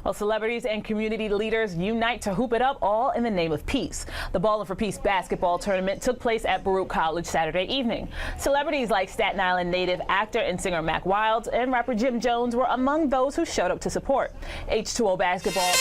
Well, celebrities and community leaders unite to hoop it up, all in the name of peace. The Ballin for Peace basketball tournament took place at Baruch College Saturday evening. Celebrities like Staten Island native actor and singer Mac Wilds and rapper Jim Jones were among those who showed up to support. H2O basketball.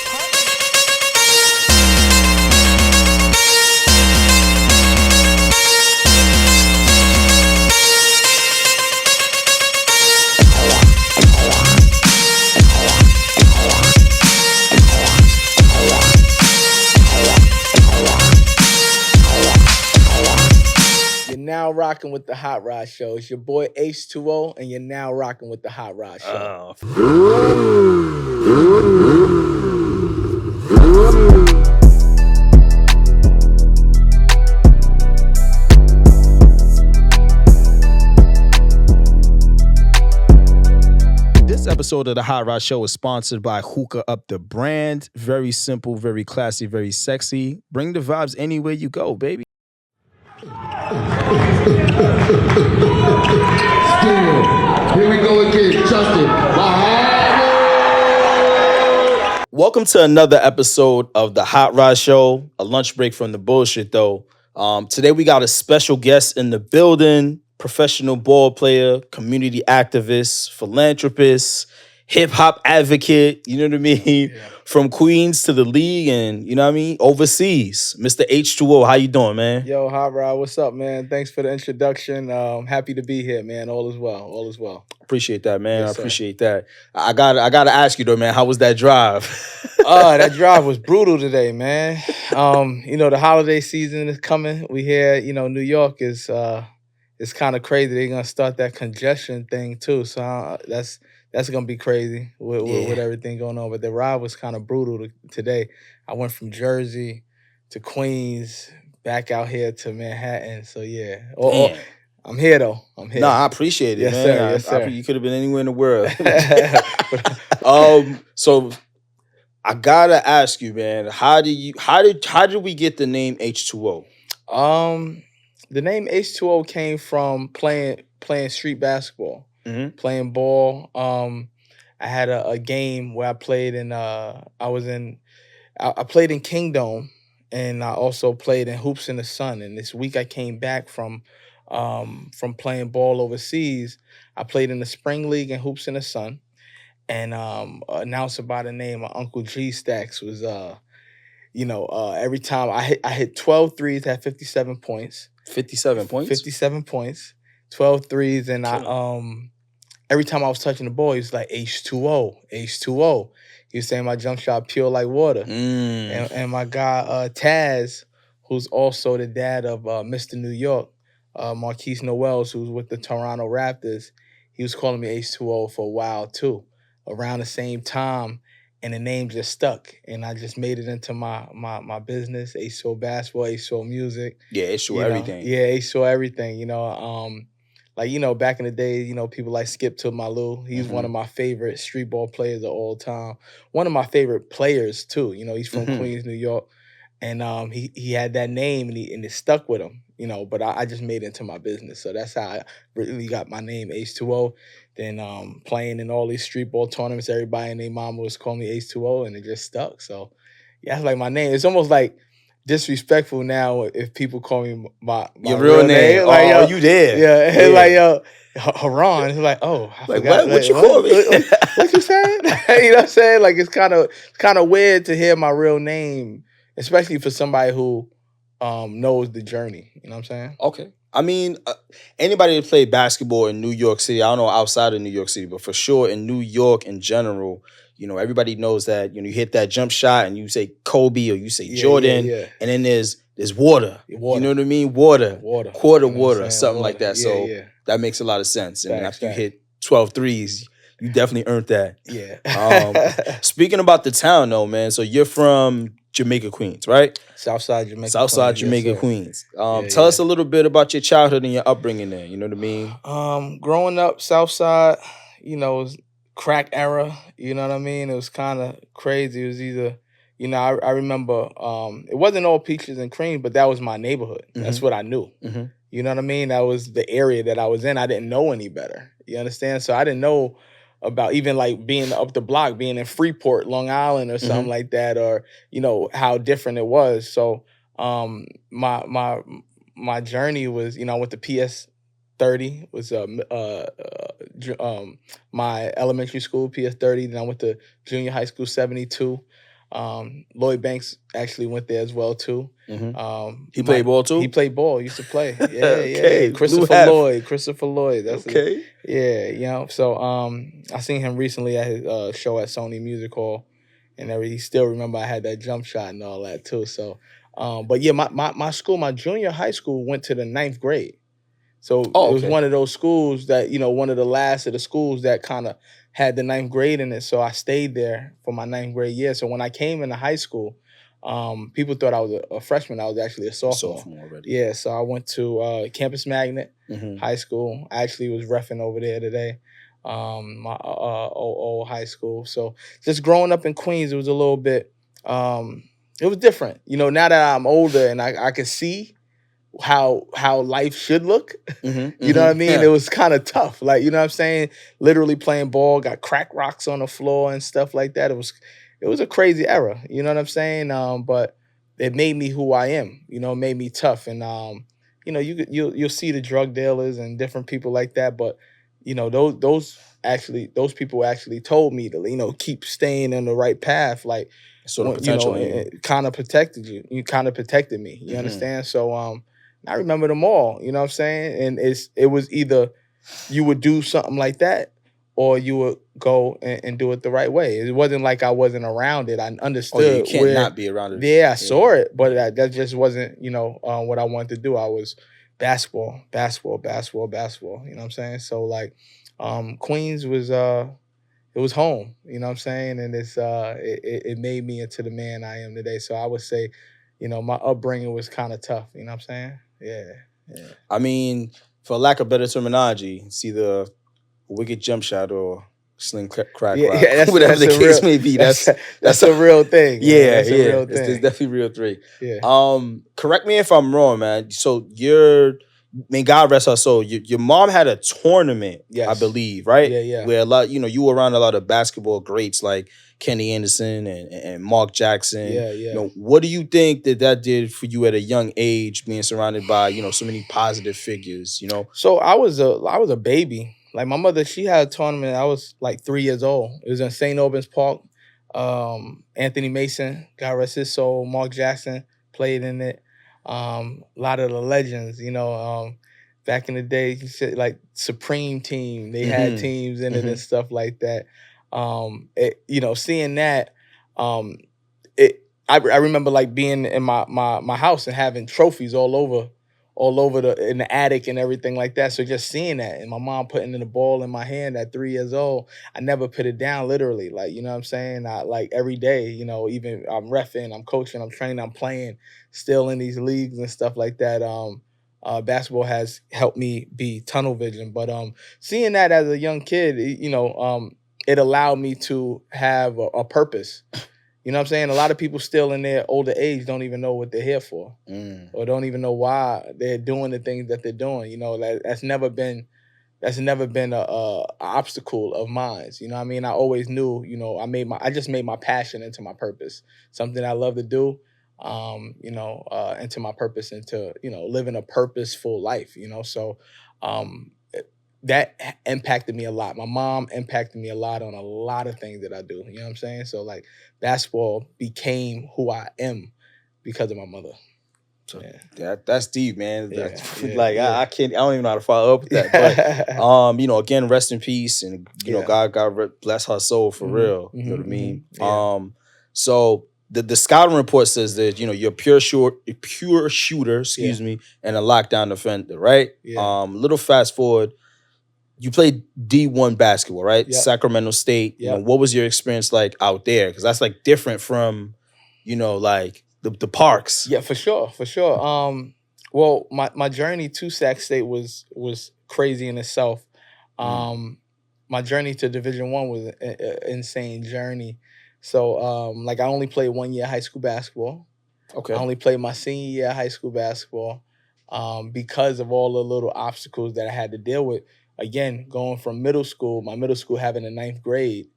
Now rocking with the Hot Rod Show. It's your boy H2O, and you're now rocking with the Hot Rod Show. This episode of the Hot Rod Show is sponsored by Hookah Up the brand. Very simple, very classy, very sexy. Bring the vibes anywhere you go, baby. Still, here we go again, Justin. Welcome to another episode of the Hot Rod Show. A lunch break from the bullshit, though. Today we got a special guest in the building. Professional ball player, community activist, philanthropist, hip-hop advocate, you know what I mean? Yeah. From Queens to the league and, you know what I mean, overseas. Mr. H2O, how you doing, man? Yo, Hot Rod, what's up, man? Thanks for the introduction. Happy to be here, man. All is well, all is well. Appreciate that, man. Yes, I appreciate that. I gotta ask you, though, man, how was that drive? That drive was brutal today, man. The holiday season is coming. We hear, New York is... It's kind of crazy. They're gonna start that congestion thing too. So that's gonna be crazy with everything going on. But the ride was kind of brutal today. I went from Jersey to Queens, back out here to Manhattan. So yeah. I'm here though. I'm here. No, I appreciate it, yes, man. Sir, yes, sir. You could have been anywhere in the world. So I gotta ask you, man. How did we get the name H2O? The name H2O came from playing street basketball, playing ball. I had a game where I played in. I played in Kingdom, and I also played in Hoops in the Sun. And this week I came back from playing ball overseas. I played in the Spring League and Hoops in the Sun, and announcer by the name of Uncle G Stacks was every time I hit 12 threes, had 57 points. 57 points? 57 points, 12 threes, and every time I was touching the ball, he was like, H2O, H2O. He was saying my jump shot pure like water. And my guy, Taz, who's also the dad of Mr. New York, Marquise Noels, who's with the Toronto Raptors, he was calling me H2O for a while, too, around the same time. And the name just stuck, and I just made it into my business. H2O basketball, H2O music. Yeah, H2O everything. Yeah, H2O everything. Back in the day, people like Skip to Malou. He's one of my favorite street ball players of all time. One of my favorite players too. He's from Queens, New York, and he had that name, and it stuck with him. But I just made it into my business, so that's how I really got my name H2O. Then playing in all these street ball tournaments, everybody and their mama was calling me H2O, and it just stuck. So yeah, that's like my name. It's almost like disrespectful now if people call me my your real name. Like, yo, you there? Yeah, like yo, Haran. It's like, oh, I forgot. What you call me? What you saying? You know what I'm saying? Like it's kind of weird to hear my real name, especially for somebody who knows the journey. You know what I'm saying? Okay. I mean, anybody that played basketball in New York City, I don't know outside of New York City, but for sure in New York in general, everybody knows that, you hit that jump shot and you say Kobe or you say Jordan, and then there's water. You know what I mean? Water. Quarter water, something like that. So that makes a lot of sense. And after you hit 12 threes, you definitely earned that. Yeah. Speaking about the town though, man, so you're from Jamaica, Queens, right? Southside Jamaica. Southside Jamaica, yes, Queens. Tell us a little bit about your childhood and your upbringing there. You know what I mean? Growing up Southside, it was crack era. You know what I mean? It was kind of crazy. It was either, I remember it wasn't all peaches and cream, but that was my neighborhood. That's what I knew. You know what I mean? That was the area that I was in. I didn't know any better. You understand? So I didn't know about even like being up the block, being in Freeport, Long Island, or something like that, or how different it was. So my journey was, I went to PS 30 was my elementary school, PS 30. Then I went to junior high school 72. Lloyd Banks actually went there as well too. He played ball too? He played ball. Used to play. Yeah, Okay, yeah. blue hat. Christopher Lloyd. That's Okay. yeah. So I seen him recently at his show at Sony Music Hall, and he still remember I had that jump shot and all that too. So, but yeah, my school, my junior high school went to the 9th grade. So it was one of those schools that, one of the last of the schools that kind of had the 9th grade in it. So I stayed there for my 9th grade year. So when I came into high school, people thought I was a freshman. I was actually a sophomore. Already. Yeah, so I went to Campus Magnet High School. I actually was reffing over there today, my old high school. So just growing up in Queens, it was a little bit, it was different. Now that I'm older and I can see how life should look. You know what I mean? Yeah. It was kind of tough. Like, you know what I'm saying? Literally playing ball, got crack rocks on the floor and stuff like that. It was a crazy era. You know what I'm saying? But it made me who I am. It made me tough. And you'll see the drug dealers and different people like that. But those people actually told me to keep staying on the right path. Like, sort of potential. It kind of protected you. You kind of protected me. You understand? So I remember them all. You know what I'm saying? And it was either you would do something like that, or you would go and do it the right way. It wasn't like I wasn't around it. I understood. You can't not be around it. Yeah, I saw it, but that just wasn't, what I wanted to do. I was basketball. You know what I'm saying? So like, Queens was it was home. You know what I'm saying? And it made me into the man I am today. So I would say, my upbringing was kind of tough. You know what I'm saying? Yeah. I mean, for lack of better terminology, it's either a wicked jump shot or sling crack rock. Whatever the case may be. That's a real thing. Yeah, that's a real thing. It's definitely real thing. Yeah. Correct me if I'm wrong, man. So may God rest her soul. Your mom had a tournament, yes. I believe, right? Yeah. Where a lot, you were around a lot of basketball greats like Kenny Anderson and Mark Jackson. Yeah. What do you think that did for you at a young age, being surrounded by so many positive figures? So I was a baby. Like my mother, she had a tournament. I was like 3 years old. It was in St. Albans Park. Anthony Mason, God rest his soul. Mark Jackson played in it. A lot of the legends, back in the day, you said like Supreme Team, they had teams in it and stuff like that. Seeing that, I remember like being in my house and having trophies all over in the attic and everything like that. So just seeing that, and my mom putting in the ball in my hand at 3 years old, I never put it down, literally. Like, you know what I'm saying? I like every day, even I'm reffing, I'm coaching, I'm training, I'm playing, still in these leagues and stuff like that. Basketball has helped me be tunnel vision, but seeing that as a young kid, it allowed me to have a purpose. You know what I'm saying? A lot of people still in their older age don't even know what they're here for, or don't even know why they're doing the things that they're doing. That's never been a obstacle of mine. You know what I mean? I always knew, I just made my passion into my purpose, something I love to do, into my purpose, into, living a purposeful life, So that impacted me a lot. My mom impacted me a lot on a lot of things that I do. You know what I'm saying? So like basketball became who I am because of my mother. So that's deep, man. Yeah, I don't even know how to follow up with that. But again, rest in peace, and God bless her soul for real. You know what I mean? Yeah. So the scouting report says that you're a pure shooter, and a lockdown defender, right? Yeah. Little fast forward. You played D1 basketball, right? Yep. Sacramento State. Yep. What was your experience like out there? Because that's like different from, like the parks. Yeah, for sure. Well, my journey to Sac State was crazy in itself. My journey to Division I was an insane journey. So, I only played 1 year high school basketball. Okay. I only played my senior year high school basketball because of all the little obstacles that I had to deal with again, going from middle school, my middle school having a 9th grade,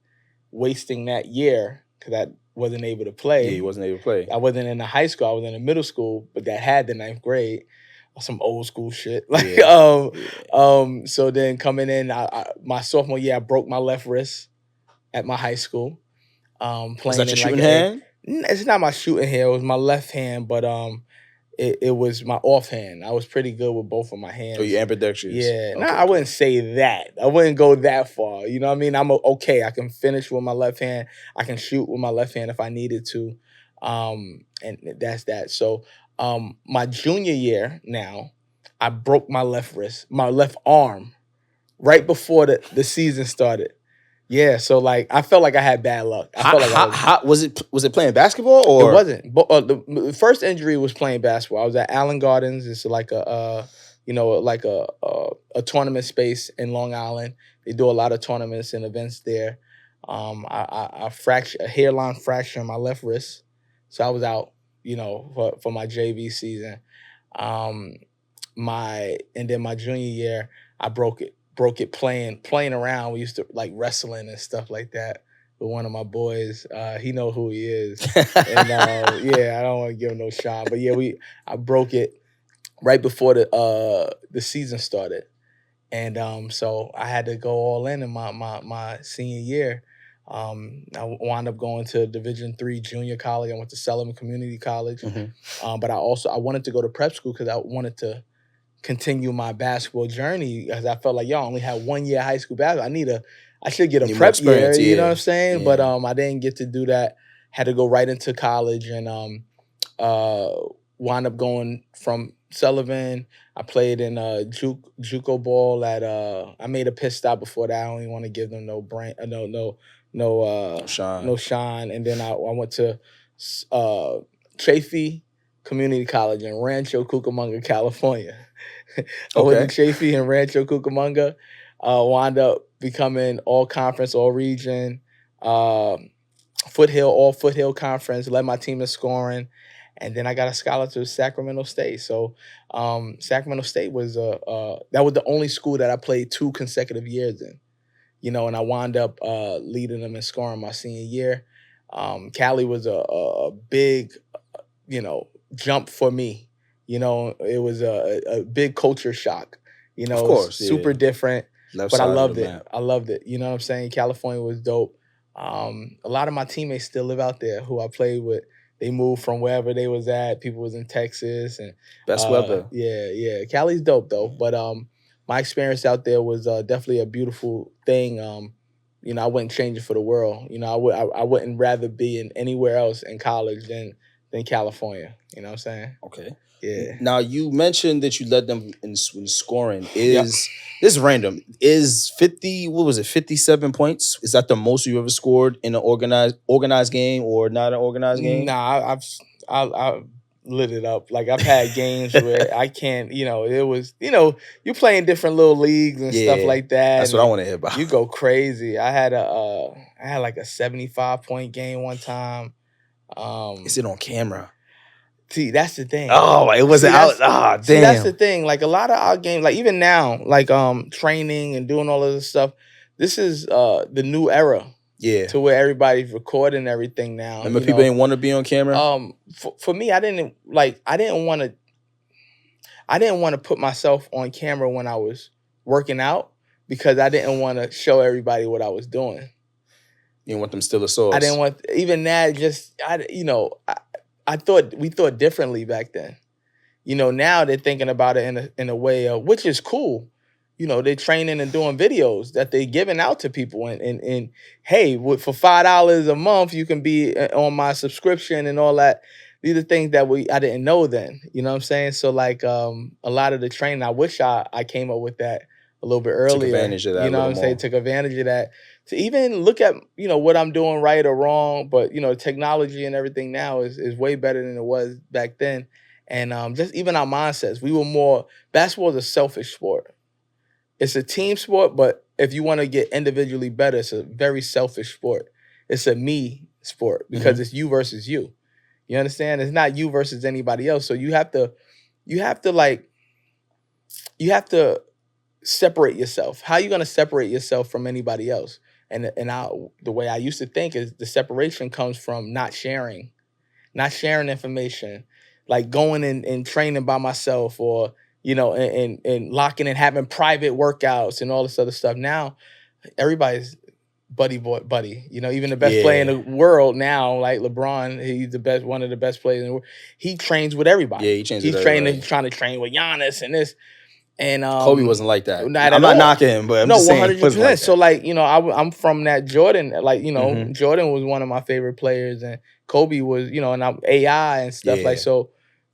wasting that year because I wasn't able to play. Yeah, he wasn't able to play. I wasn't in the high school. I was in the middle school, but that had the 9th grade. Some old school shit. Like, so then coming in, my sophomore year, I broke my left wrist at my high school. Playing Was that your in shooting like hand? It's not my shooting hand. It was my left hand, but it was my offhand. I was pretty good with both of my hands. Oh, you ambidextrous. Yeah. Okay, No, I wouldn't say that. I wouldn't go that far. You know what I mean? I'm okay. I can finish with my left hand. I can shoot with my left hand if I needed to. And that's that. So my junior year now, I broke my left wrist, my left arm, right before the season started. Yeah, so like I felt like I had bad luck. I felt like was it playing basketball or it wasn't? But the first injury was playing basketball. I was at Allen Gardens. It's like a tournament space in Long Island. They do a lot of tournaments and events there. I fractured a hairline fracture in my left wrist, so I was out. For my JV season. And then my junior year, I broke it playing around. We used to like wrestling and stuff like that with one of my boys. He know who he is. And I don't want to give him no shot. But yeah, I broke it right before the season started. And so I had to go all in my senior year. I wound up going to Division III junior college. I went to Sullivan Community College. Mm-hmm. But I wanted to go to prep school because I wanted to continue my basketball journey because I felt like, I only had 1 year high school basketball. I should get a prep year, you know what I'm saying? Yeah. But I didn't get to do that. Had to go right into college and wound up going from Sullivan. I played in JUCO ball at I made a pit stop before that. I don't even want to give them no brand, no shine. And then I went to Chaffee Community College in Rancho Cucamonga, California. I went to Chaffee in Rancho Cucamonga. Wound up becoming all conference, all region, all Foothill conference. Led my team in scoring, and then I got a scholarship to Sacramento State. So Sacramento State was that was the only school that I played 2 consecutive years in. And I wound up leading them in scoring my senior year. Cali was a big, jump for me. It was a big culture shock. Of course, super different, but I loved it. I loved it. You know what I'm saying? California was dope. A lot of my teammates still live out there who I played with. They moved from wherever they was at. People was in Texas and best weather. Yeah. Cali's dope though, but my experience out there was definitely a beautiful thing. I wouldn't change it for the world. I wouldn't rather be in anywhere else in college than California. You know what I'm saying? Okay. Yeah. Now you mentioned that you led them in scoring. This is random. Is 57 points? Is that the most you ever scored in an organized game or not an organized game? Nah, I've lit it up. Like I've had games where I can't, it was, you're playing different little leagues and stuff like that. That's what I want to hear about. You go crazy. I had like a 75-point game one time. Is it on camera? See, that's the thing. Oh, it wasn't out. Damn. See, that's the thing. Like a lot of our games, like even now, like training and doing all of this stuff, this is the new era. Yeah. To where everybody's recording everything now. Remember people didn't want to be on camera? For me, I didn't want to put myself on camera when I was working out because I didn't want to show everybody what I was doing. You didn't want them still a source. I didn't want even that. I thought we thought differently back then. Now they're thinking about it in a way of, which is cool. They're training and doing videos that they're giving out to people. And hey, for $5 a month, you can be on my subscription and all that. These are things that I didn't know then. You know what I'm saying? So like a lot of the training, I wish I came up with that a little bit earlier. Took advantage of that. You know what I'm saying? Took advantage of that. To even look at, what I'm doing right or wrong. But, technology and everything now is way better than it was back then. And just even our mindsets, basketball is a selfish sport. It's a team sport, but if you want to get individually better, it's a very selfish sport. It's a me sport because it's you versus you. You understand? It's not you versus anybody else. So you have to separate yourself. How you gonna separate yourself from anybody else? And the way I used to think is the separation comes from not sharing information, like going and training by myself, or and locking and having private workouts and all this other stuff. Now everybody's buddy. Even the best player in the world now, like LeBron, he's one of the best players in the world. He trains with everybody. Yeah, he trains He's with training, everybody. trying to train with Giannis and this. And Kobe wasn't like that. Not I'm at not all. knocking him, but I'm just saying he wasn't like that. So I'm from that Jordan. Jordan was one of my favorite players, and Kobe was, and I'm AI and stuff like so.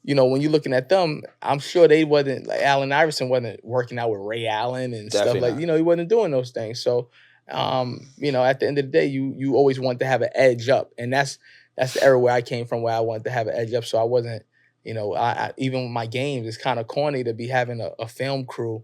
When you're looking at them, I'm sure they wasn't like Allen Iverson wasn't working out with Ray Allen and Definitely stuff like he wasn't doing those things. So, at the end of the day, you always want to have an edge up, and that's the era where I came from, where I wanted to have an edge up. So I wasn't. I even with my games, it's kind of corny to be having a film crew.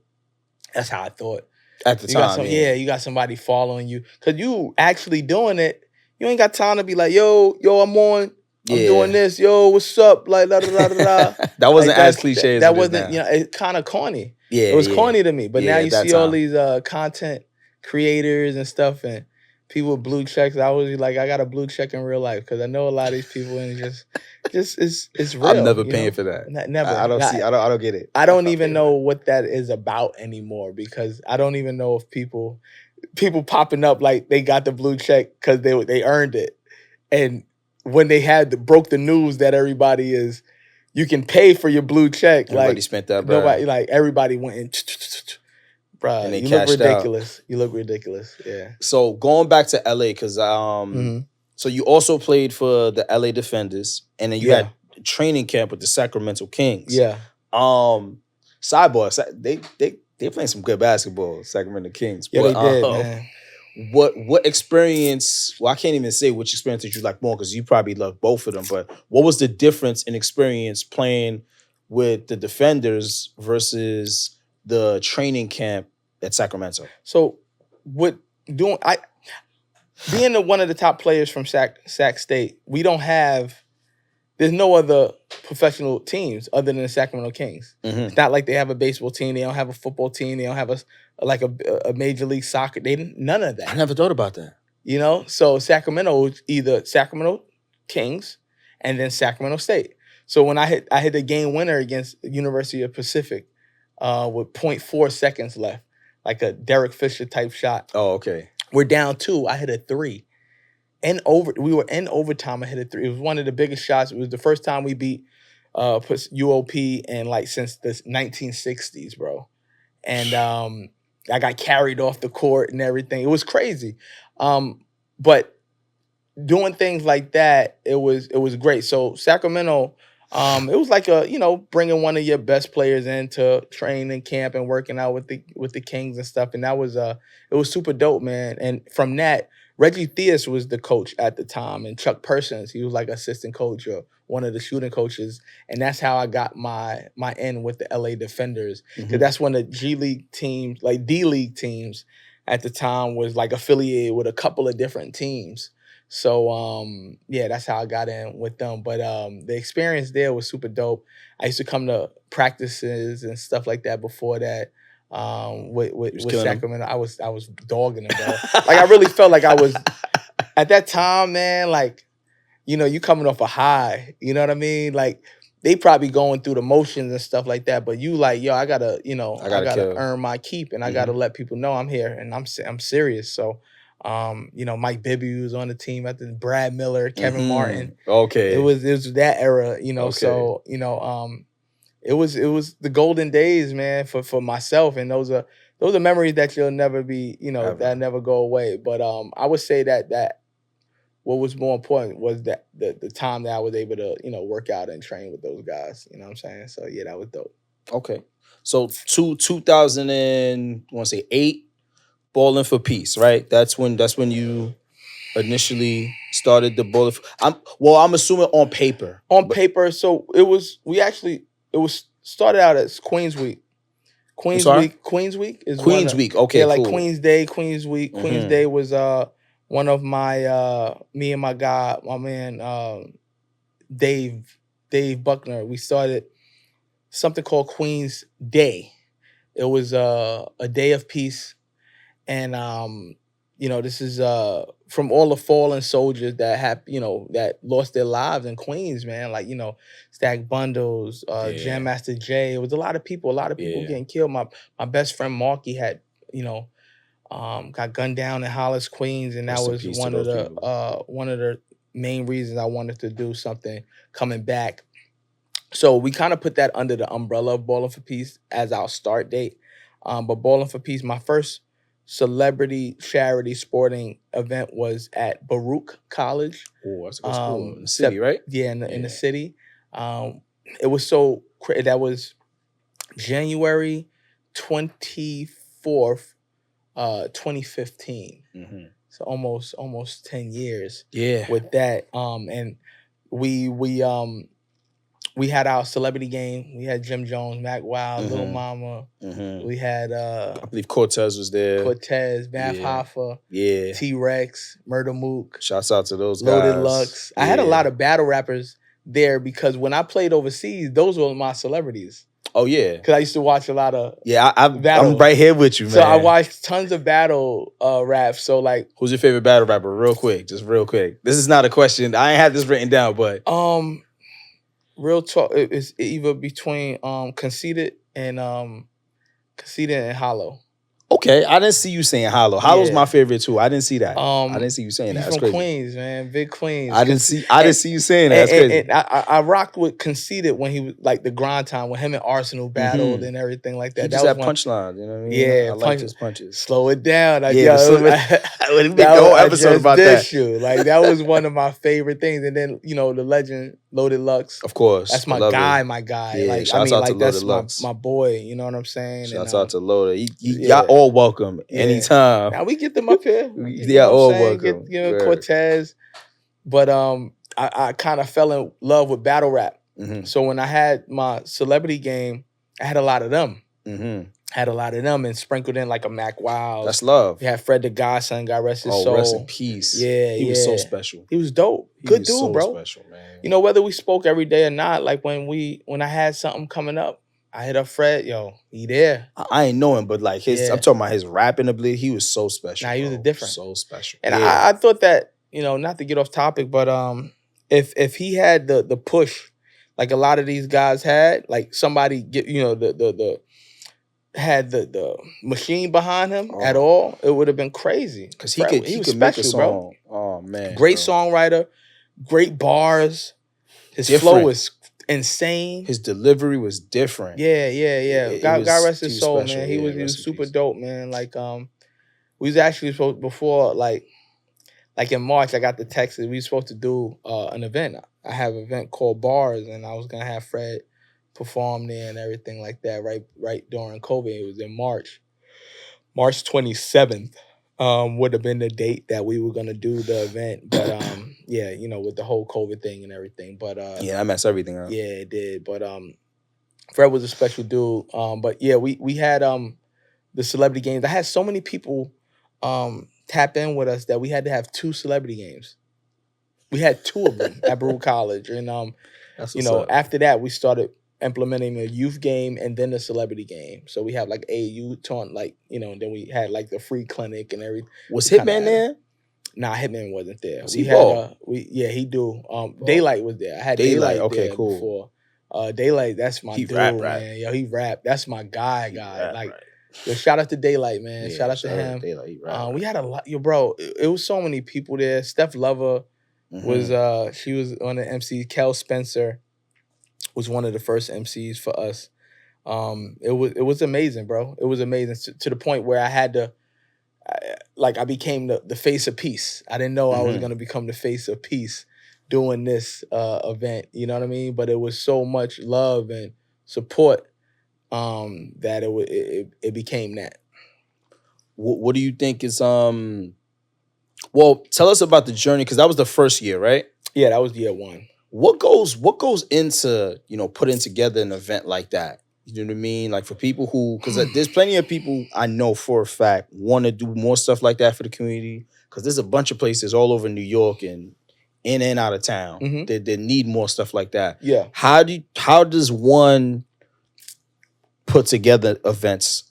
That's how I thought. At the time, you got somebody following you. Because you actually doing it, you ain't got time to be like, yo, I'm on. I'm doing this. Yo, what's up? Like, da, da, da, da, da. That wasn't as cliche as that it is wasn't, now. It's kind of corny. Yeah, it was corny to me. But now you see all these content creators and stuff, and people with blue checks. I was like, I got a blue check in real life, because I know a lot of these people, and it's real. I'm never paying for that. Never. I don't get it. I don't even know what that is about anymore, because I don't even know if people popping up like they got the blue check because they earned it, and when they broke the news that everybody is, you can pay for your blue check. Everybody spent that, bro. Everybody went in. Bruh, and they you look cashed ridiculous. You look ridiculous. Yeah. So going back to LA, because so you also played for the LA Defenders, and then you had training camp with the Sacramento Kings. Yeah. Sidebar, they playing some good basketball, Sacramento Kings. Yeah, they did, man. What experience? Well, I can't even say which experience did you like more, because you probably love both of them. But what was the difference in experience playing with the Defenders versus the training camp at Sacramento? So, being one of the top players from Sac State, we don't have. There's no other professional teams other than the Sacramento Kings. Mm-hmm. It's not like they have a baseball team. They don't have a football team. They don't have a major league soccer. None of that. I never thought about that. So Sacramento was either Sacramento Kings and then Sacramento State. So when I hit the game winner against University of Pacific with 0.4 seconds left, like a Derek Fisher type shot. Oh, okay. We're down 2. I hit a 3. We were in overtime. I hit a 3. It was one of the biggest shots. It was the first time we beat UOP in since the 1960s, bro. And I got carried off the court and everything. It was crazy. But doing things like that, it was great. So Sacramento, it was like bringing one of your best players in to train in camp and working out with the Kings and stuff. And that was it was super dope, man. And from that, Reggie Theus was the coach at the time, and Chuck Persons, he was like assistant coach or one of the shooting coaches. And that's how I got my in with the LA Defenders. Because that's when the G League teams, like D League teams at the time, was like affiliated with a couple of different teams. So that's how I got in with them. But the experience there was super dope. I used to come to practices and stuff like that before that. With Sacramento, I was dogging them, bro. Like I really felt like I was at that time, man. Like, you coming off a high. You know what I mean? Like they probably going through the motions and stuff like that. But you like, yo, I gotta earn my keep, and I gotta let people know I'm here and I'm serious. So, Mike Bibby was on the team at the Brad Miller, Kevin Martin. Okay, it was that era. Okay. So it was the golden days, man, for myself, and those are memories that you'll never be, that never go away. But I would say that what was more important was that the time that I was able to, work out and train with those guys. You know what I'm saying? So yeah, that was dope. Okay, so 2008, Ballin for Peace, right? That's when you initially started the Ballin. I'm assuming on paper. On paper, so it was started out as Queens Week. Queens Week is Queens Week. Okay, like cool. Queens Day, Queens Week. Queens Day was one of my me and my guy, my man Dave Buckner. We started something called Queens Day. It was a day of peace, and this is from all the fallen soldiers that have that lost their lives in Queens, man. Like Stack Bundles, Jam Master Jay. It was a lot of people. Getting killed. My best friend Marky had got gunned down in Hollis, Queens, and that was one of the main reasons I wanted to do something coming back. So we kind of put that under the umbrella of Ballin' for Peace as our start date. But Ballin' for Peace, my first celebrity charity sporting event was at Baruch College. Oh, that's a good school in the city, right? Yeah, in the city. It was that was January 24th, 2015. Mm-hmm. So almost 10 years. Yeah. With that, and we had our celebrity game. We had Jim Jones, Mac Wild, Little Mama. Mm-hmm. We had I believe Cortez was there. Math Hoffa, Yeah. T-Rex, Murder Mook. Shouts out to those guys. Loaded Lux. I had a lot of battle rappers there because when I played overseas, those were my celebrities. Oh yeah. Because I used to watch a lot of I'm right here with you, man. So I watched tons of battle raps. So like, who's your favorite battle rapper? Real quick. Just real quick. This is not a question. I ain't had this written down, but real talk, it's either between Conceited and Hollow. Okay, I didn't see you saying Hollow. Hollow's my favorite too. I didn't see that. I didn't see you saying that. He's That's from crazy. Queens, man, big Queens. I didn't see you saying that. That's crazy. And I rocked with Conceited when he was like the grind time when him and Arsenal battled and everything like that. He just had punchlines, you know what I mean? Yeah, I like his punches. Slow it down. We make a whole episode about that. Like that was one of my favorite things. And then the legend Loaded Lux. Of course, that's my guy. My guy. Yeah, like shouts out to that's Loaded my boy. You know what I'm saying? Shouts out to Loaded. Y'all all welcome anytime. Now we get them up here. Yeah, all welcome. Get Cortez. But I kind of fell in love with battle rap. Mm-hmm. So when I had my celebrity game, I had a lot of them. Mm-hmm. Had a lot of them and sprinkled in like a Mac Wild. That's love. We had Fred the Godson, God rest his soul. Rest in peace. Yeah, he was so special. He was dope. Good dude, so bro. Special, man. Whether we spoke every day or not, like when I had something coming up, I hit up Fred. Yo, he there. I ain't know him, but like I'm talking about his rapping ability. He was so special. Nah, he was a different. So special. And I thought that not to get off topic, but if he had the push, like a lot of these guys had, like somebody get had the machine behind him at all, it would have been crazy. Because he could special, make a song. Bro. Oh man, great songwriter, great bars. His flow was insane. His delivery was different. Yeah. God rest his soul, man. He was super dope, man. Like we was actually supposed before like in March, I got the text that we were supposed to do an event. I have an event called Bars, and I was gonna have Fred perform there and everything like that. Right during COVID, it was in March 27th. Would have been the date that we were gonna do the event, but with the whole COVID thing and everything. But that messed everything up. Yeah, it did. But Fred was a special dude. But yeah, we had the celebrity games. I had so many people tap in with us that we had to have 2 celebrity games. We had 2 of them at Baruch College, and after that we started implementing the youth game and then the celebrity game. So we have like AAU taunt, and then we had like the free clinic and everything. Was Hitman there? Nah, Hitman wasn't there. He do. Daylight was there. I had Daylight okay, there cool. Before. Daylight, that's my dude, man. Yo, he rap. That's my guy. Yo, shout out to Daylight, man. Shout out to him. Daylight, we had a lot, bro. It was so many people there. Steph Lover was she was on the MC. Kel Spencer was one of the first MCs for us. It was amazing, bro. It was amazing to the point where I had to, I became the face of peace. I didn't know I was gonna become the face of peace doing this event. You know what I mean? But it was so much love and support that it became that. What do you think is Well, tell us about the journey, because that was the first year, right? Yeah, that was year 1. What goes into, putting together an event like that? You know what I mean? Like for people who, because there's plenty of people I know for a fact want to do more stuff like that for the community, because there's a bunch of places all over New York and in and out of town that need more stuff like that. Yeah. How does one put together events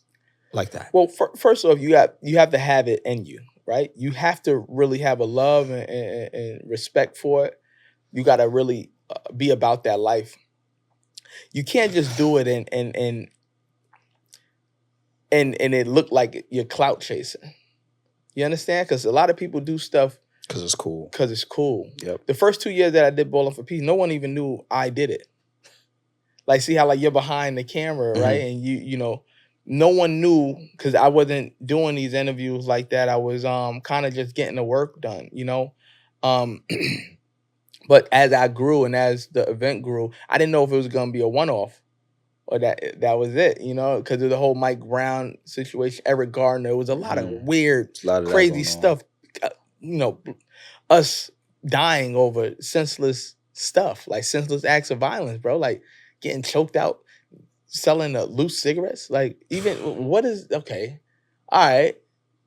like that? Well, first off, you have to have it in you, right? You have to really have a love and respect for it. You got to really be about that life. You can't just do it and it look like you're clout chasing. You understand? Because a lot of people do stuff Because it's cool. because it's cool. Yep. The first 2 years that I did Ballin for Peace, no one even knew I did it. Like, see how like you're behind the camera, right? And you know, no one knew because I wasn't doing these interviews like that. I was kind of just getting the work done, you know. But as I grew and as the event grew, I didn't know if it was gonna be a one-off or that was it, you know, because of the whole Mike Brown situation, Eric Gardner. It was a lot of weird, crazy stuff. You know, us dying over senseless stuff, like senseless acts of violence, bro. Like getting choked out, selling loose cigarettes. Like even what is okay? All right.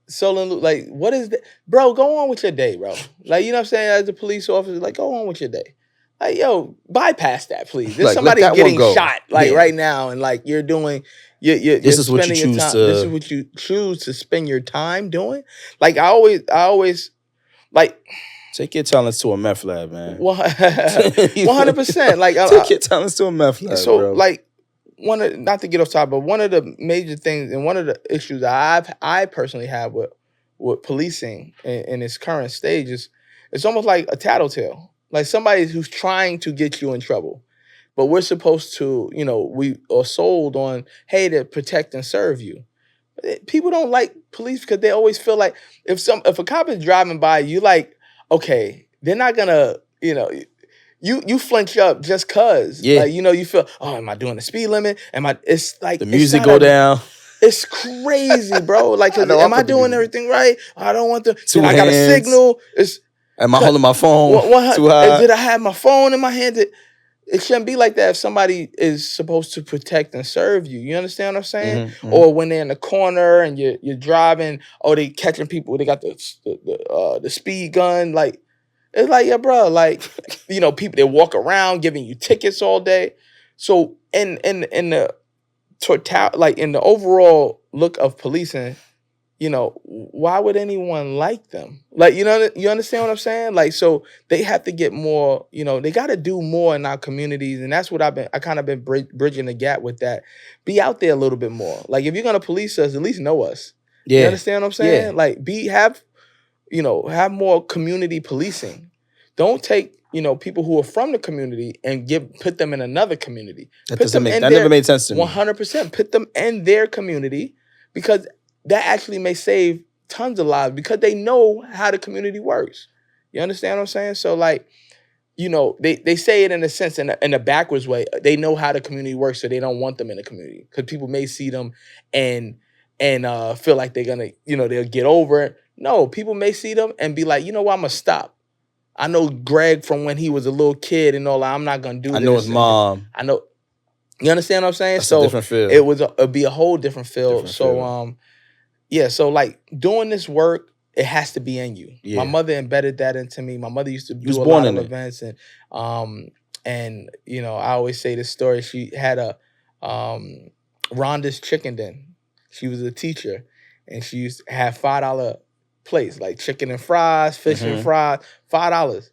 Selling, like, what is that? Bro, go on with your day, bro. Like, you know what I'm saying? As a police officer, like, go on with your day. Like, yo, bypass that, please. There's Like, somebody let that getting one go. shot, like, Yeah. right now, and, like, you're doing, you're This is what you spending your choose time. to- This is what you choose to spend your time doing. Like, I always, like, Take your talents to a meth lab, man. 100%. Like, Take your talents to a meth lab, so, bro. like, not to get off topic, but one of the major things and one of the issues that I personally have with policing in its current stage is it's almost like a tattletale. Like somebody who's trying to get you in trouble. But we're supposed to, you know, we are sold on, hey, to protect and serve you. People don't like police because they always feel like if a cop is driving by, you like, okay, they're not gonna, you know, you flinch up just cause. Yeah. Like, you know, you feel, oh, am I doing the speed limit? It's like the music go down. It's crazy, bro. Like, I know, am I I put the doing music. everything right? I don't want to. Two I got a hands. signal. It's Am I holding my phone too high? did I have my phone in my hand? It shouldn't be like that if somebody is supposed to protect and serve you. You understand what I'm saying? Or when they're in the corner and you're driving, oh, they catching people. They got the speed gun. Like, it's like, yeah, bro. Like, you know, people they walk around giving you tickets all day. So in the total, like in the overall look of policing, you know, why would anyone like them? Like, you know, you understand what I'm saying? Like, so they have to get more, you know, they got to do more in our communities. And that's what I kind of been bridging the gap with that. Be out there a little bit more. Like, if you're going to police us, at least know us. Yeah. You understand what I'm saying? Yeah. Like, have more community policing. Don't take, you know, people who are from the community and put them in another community. That never made sense to me. 100%. Put them in their community because that actually may save tons of lives because they know how the community works. You understand what I'm saying? So, like, you know, they say it in a sense, in a backwards way. They know how the community works, so they don't want them in the community because people may see them and feel like they're gonna, you know, they'll get over it. No, people may see them and be like, you know what, I'm gonna stop. I know Greg from when he was a little kid and all that. I'm not gonna do this. I know his mom. I know. You understand what I'm saying? That's so a different feel. It'd be a whole different feel. Yeah, so like doing this work, it has to be in you. Yeah. My mother embedded that into me. My mother used to do a lot of events and you know, I always say this story. She had a Rhonda's Chicken Den. She was a teacher and she used to have $5 plates, like chicken and fries, fish and fries, $5.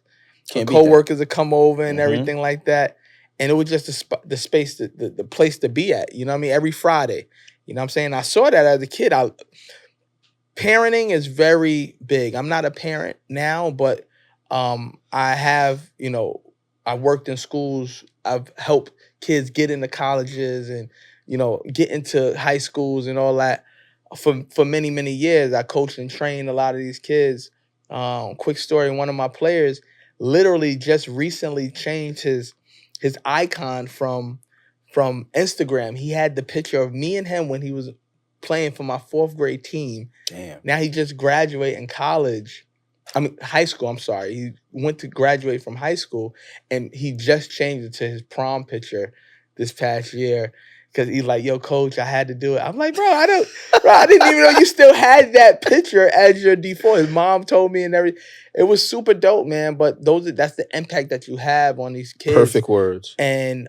Co-workers would come over and everything like that. And it was just the space, the place to be at, you know what I mean? Every Friday. You know what I'm saying? I saw that as a kid. Parenting is very big. I'm not a parent now, but I have, you know, I worked in schools. I've helped kids get into colleges and, you know, get into high schools and all that. For many, many years, I coached and trained a lot of these kids. Quick story, one of my players literally just recently changed his icon from Instagram. He had the picture of me and him when he was playing for my 4th grade team. Damn. Now he just graduated in college. High school, I'm sorry. He went to graduate from high school and he just changed it to his prom picture this past year. Cause he's like, yo, coach, I had to do it. I'm like, bro, I didn't even know you still had that picture as your default. His mom told me and everything. It was super dope, man. But that's the impact that you have on these kids. Perfect words. And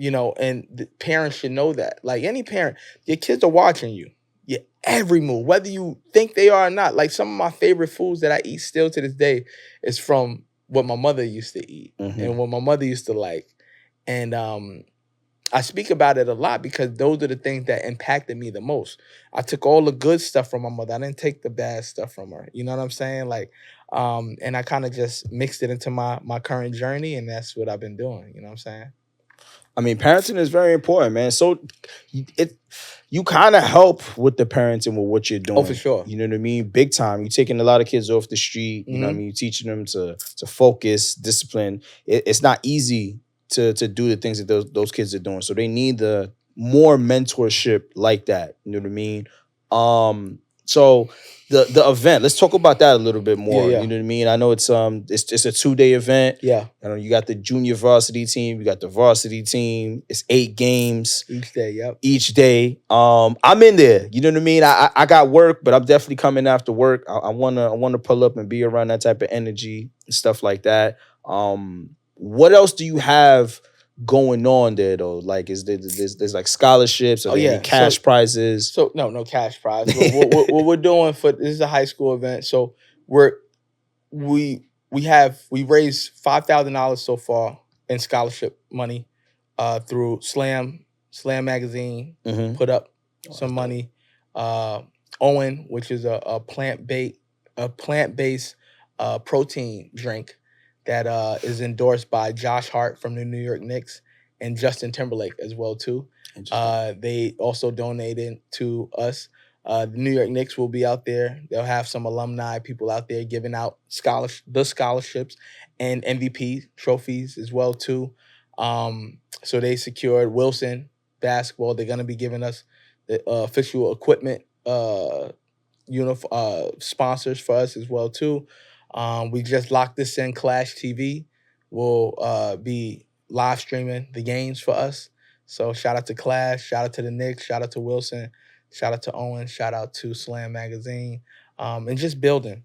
you know, and the parents should know that. Like any parent, your kids are watching you. your every move, whether you think they are or not. Like some of my favorite foods that I eat still to this day is from what my mother used to eat and what my mother used to like. And I speak about it a lot because those are the things that impacted me the most. I took all the good stuff from my mother. I didn't take the bad stuff from her. You know what I'm saying? Like, and I kind of just mixed it into my current journey, and that's what I've been doing. You know what I'm saying? I mean, parenting is very important, man. So you kind of help with the parenting with what you're doing. Oh, for sure. You know what I mean? Big time. You're taking a lot of kids off the street. You know what I mean? You're teaching them to focus, discipline. It's not easy to do the things that those kids are doing. So they need the more mentorship like that. You know what I mean? So the event, let's talk about that a little bit more. Yeah. You know what I mean? I know it's a 2-day event. Yeah. You know, you got the junior varsity team, you got the varsity team. It's 8 games. Each day, yep. Each day. I'm in there. You know what I mean? I got work, but I'm definitely coming after work. I wanna pull up and be around that type of energy and stuff like that. What else do you have going on there though? Like, is there's like scholarships or any cash prizes? So no cash prize. what we're doing this is a high school event. So we raised $5,000 so far in scholarship money through Slam Magazine. Put up some money. Owen, which is a plant-based protein drink that is endorsed by Josh Hart from the New York Knicks and Justin Timberlake as well too. They also donated to us. The New York Knicks will be out there. They'll have some alumni people out there giving out scholarships and MVP trophies as well too. So they secured Wilson basketball. They're gonna be giving us the official equipment sponsors for us as well too. We just locked this in. Clash TV will be live streaming the games for us. So shout out to Clash, shout out to the Knicks, shout out to Wilson, shout out to Owen, shout out to Slam Magazine, and just building.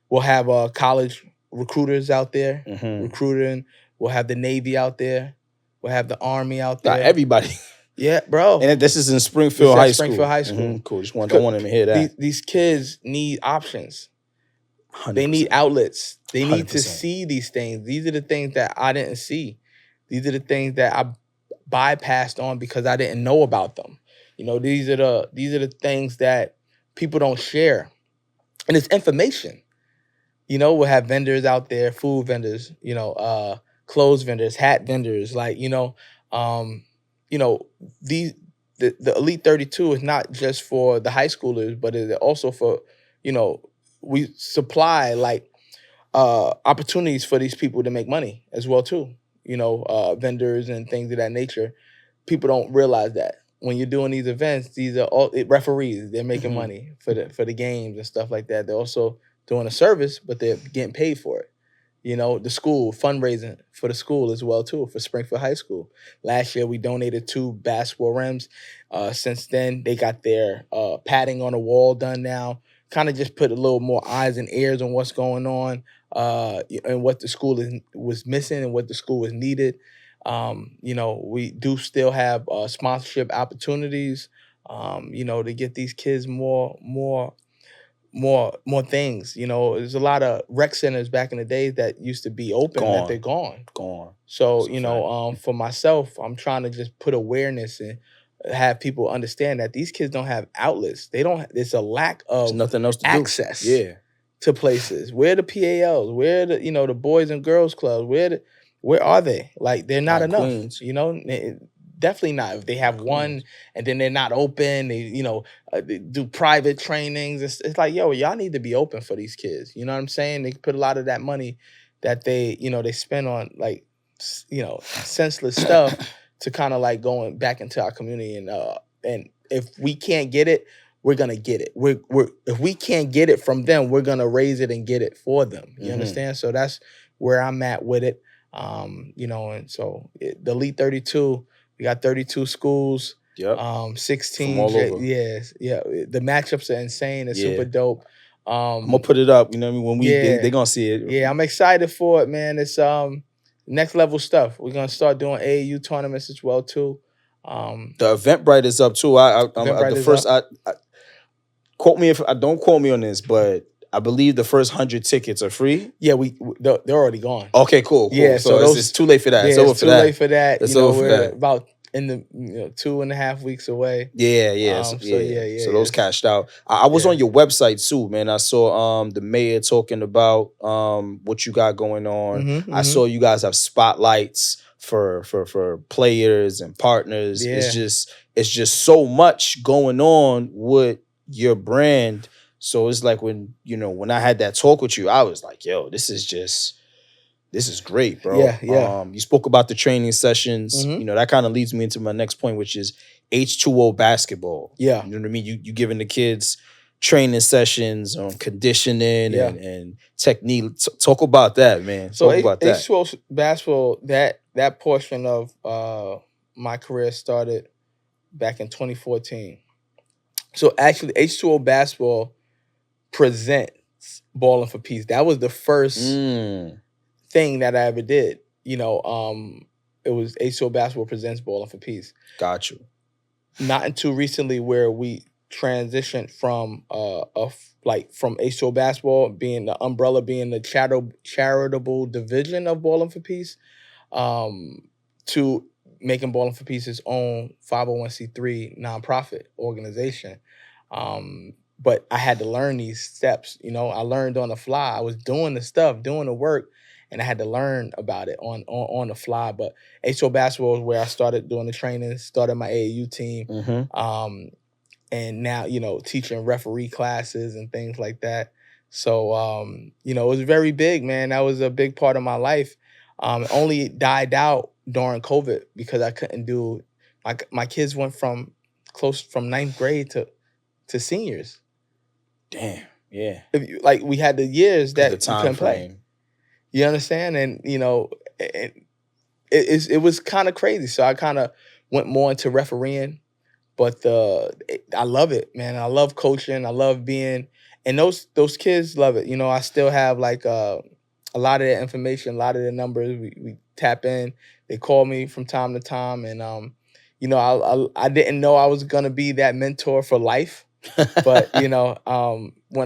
We'll have college recruiters out there recruiting. We'll have the Navy out there. We'll have the Army out there. Everybody. Yeah, bro. And this is in Springfield High School. Springfield High School. Cool. Just don't want them to hear that. These kids need options. 100%. They need outlets. They need 100%. to see these things. These are the things that I didn't see. These are the things that I bypassed on because I didn't know about them. You know, these are the things that people don't share. And it's information. You know, we'll have vendors out there, food vendors, clothes vendors, hat vendors, the Elite 32 is not just for the high schoolers, but it's also for, we supply opportunities for these people to make money as well too. Vendors and things of that nature. People don't realize that when you're doing these events, these are all referees. They're making money for the games and stuff like that. They're also doing a service, but they're getting paid for it. The school fundraising for the school as well too, for Springfield High School. Last year we donated 2 basketball rims. Since then they got their padding on the wall done now. Kind of just put a little more eyes and ears on what's going on and what the school was missing and what the school was needed. We do still have sponsorship opportunities, to get these kids more things. There's a lot of rec centers back in the days that used to be open that they're gone. So, for myself, I'm trying to just put awareness and have people understand that these kids don't have outlets. There's a lack of nothing else to access do. to places. Where are the PALs? Where are the Boys and Girls Clubs? Where are they? Like, they're not enough. Queens. Definitely not. If they have one and then they're not open, they do private trainings. It's like, yo, y'all need to be open for these kids. You know what I'm saying? They put a lot of that money that they spend on senseless stuff to kind of going back into our community. And if we can't get it, we're gonna get it. If we can't get it from them, we're gonna raise it and get it for them. You understand? So that's where I'm at with it. And so the Elite 32. We got 32 schools, 16. From all over. Yeah. The matchups are insane. It's super dope. I'm gonna put it up. You know what I mean? When they're gonna see it. Yeah, I'm excited for it, man. It's next level stuff. We're gonna start doing AAU tournaments as well too. The Eventbrite is up too. quote me if I don't quote me on this, but I believe the first 100 tickets are free. Yeah, they're already gone. Okay, cool. Yeah, So it's too late for that. Yeah, It's over it's for too that. late for that. It's you know, over for we're that. about in the 2.5 weeks away. Yeah. So So those cashed out. I was Yeah. on your website too, man. I saw the mayor talking about what you got going on. Mhm, I mhm. saw you guys have spotlights for players and partners. Yeah. It's just so much going on with your brand. So it's like when I had that talk with you, I was like, yo, this is great, bro. Yeah. You spoke about the training sessions. Mhm. That kind of leads me into my next point, which is H2O basketball. Yeah. You know what I mean? You giving the kids training sessions on conditioning Yeah. and technique. Talk about that, man. So Talk about that. H2O basketball, that portion of my career started back in 2014. So actually, H2O basketball presents Ballin' for Peace. That was the first thing that I ever did. It was H2O basketball presents Ballin' for Peace. Got you. Not until recently where we transitioned from from H2O basketball being the umbrella, being the charitable division of Ballin' for Peace, to making Ballin' for Peace its own 501c3 nonprofit organization. But I had to learn these steps. I learned on the fly. I was doing the stuff, doing the work, and I had to learn about it on the fly. But H2O basketball is where I started doing the training, started my AAU team, and now teaching referee classes and things like that. So it was very big, man. That was a big part of my life. It only died out during COVID because I couldn't do. My kids went from ninth grade to seniors. Damn. Yeah. We had the years that The you time couldn't play. frame. You understand? And it was kind of crazy. So I kind of went more into refereeing, but I love it, man. I love coaching. I love being, and those kids love it. I still have a lot of their information, a lot of their numbers. We tap in. They call me from time to time, and I didn't know I was gonna be that mentor for life. But when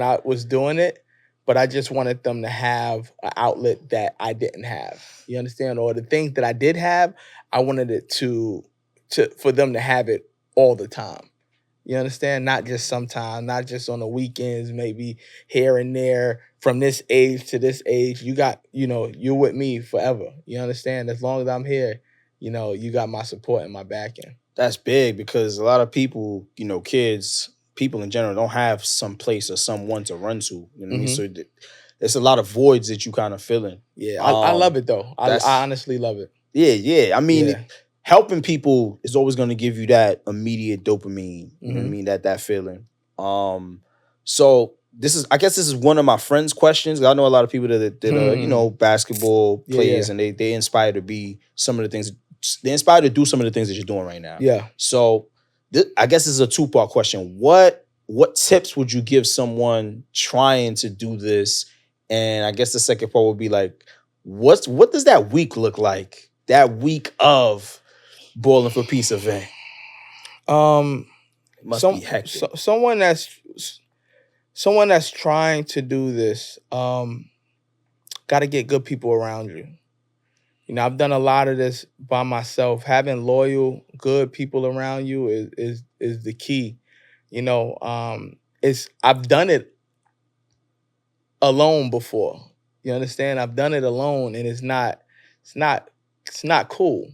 I was doing it, but I just wanted them to have an outlet that I didn't have. You understand? Or the things that I did have, I wanted it for them to have it all the time. You understand? Not just sometimes, not just on the weekends, maybe here and there, from this age to this age. You're with me forever. You understand? As long as I'm here, you got my support and my backing. That's big because a lot of people, kids, people in general don't have some place or someone to run to. You know what I mean? So there's a lot of voids that you kind of fill in. Yeah, I love it though. I honestly love it. Yeah. I mean, Yeah. helping people is always going to give you that immediate dopamine. You know what I mean? That feeling. So I guess this is one of my friends' questions. I know a lot of people that are, basketball players, and they inspire to be some of the things. They're inspired to do some of the things that you're doing right now. Yeah. So I guess this is a two-part question. What tips would you give someone trying to do this? And I guess the second part would be like, what does that week look like? That week of Ballin' for Peace event. Must be hectic. Someone that's trying to do this, got to get good people around you. I've done a lot of this by myself. Having loyal, good people around you is the key. I've done it alone before. You understand? I've done it alone, and it's not cool.